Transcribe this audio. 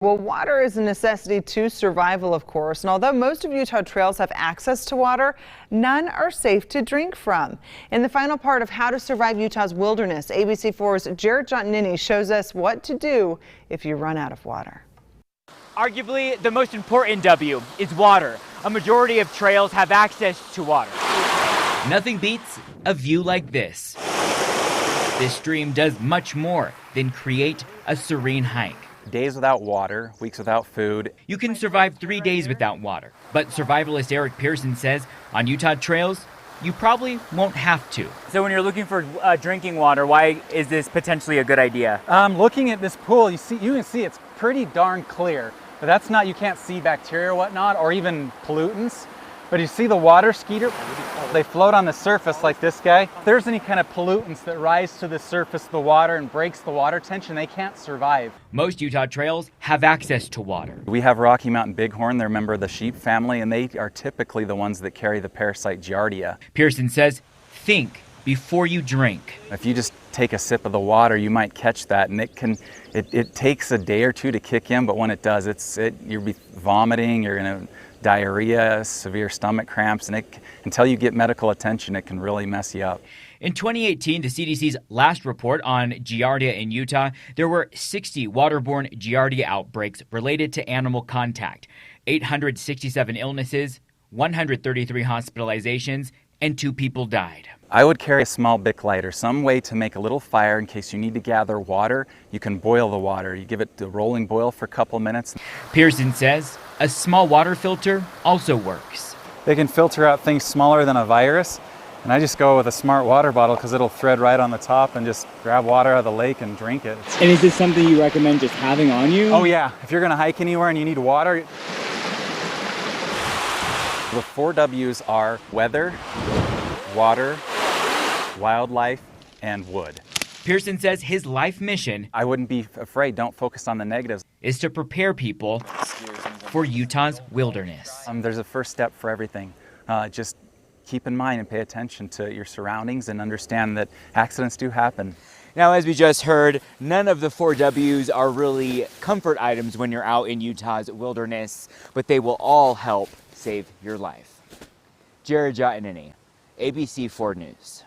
Well, water is a necessity to survival, of course, and although most of Utah trails have access to water, none are safe to drink from. In the final part of How to Survive Utah's Wilderness, ABC4's Jared Giannini shows us what to do if you run out of water. Arguably, the most important W is water. A majority of trails have access to water. Nothing beats a view like this. This stream does much more than create a serene hike. Days without water, weeks without food. You can survive 3 days without water, but survivalist Eric Pearson says on Utah trails, you probably won't have to. So when you're looking for drinking water, why is this potentially a good idea? Looking at this pool, you can see it's pretty darn clear, but that's not, you can't see bacteria or whatnot, or even pollutants. But you see the water skeeter, they float on the surface like this guy. If there's any kind of pollutants that rise to the surface of the water and breaks the water tension, they can't survive. Most Utah trails have access to water. We have Rocky Mountain Bighorn, they're a member of the sheep family, and they are typically the ones that carry the parasite Giardia. Pearson says, think before you drink. If you just take a sip of the water, you might catch that, and it takes a day or two to kick in, but when it does, you'll be vomiting, you're gonna diarrhea, severe stomach cramps, and until you get medical attention, it can really mess you up. In 2018, the CDC's last report on Giardia in Utah, there were 60 waterborne Giardia outbreaks related to animal contact, 867 illnesses, 133 hospitalizations, and 2 people died. I would carry a small Bic lighter, some way to make a little fire in case you need to gather water. You can boil the water. You give it the rolling boil for a couple minutes. Pearson says a small water filter also works. They can filter out things smaller than a virus, and I just go with a smart water bottle because it'll thread right on the top and just grab water out of the lake and drink it. And is this something you recommend just having on you? Oh yeah, if you're gonna hike anywhere and you need water. The 4 W's are weather, water, wildlife, and wood. Pearson says his life mission, I wouldn't be afraid, don't focus on the negatives. is to prepare people for Utah's wilderness. There's a first step for everything. Just keep in mind and pay attention to your surroundings and understand that accidents do happen. Now, as we just heard, none of the 4 W's are really comfort items when you're out in Utah's wilderness, but they will all help save your life. Jared Giannini, ABC4 News.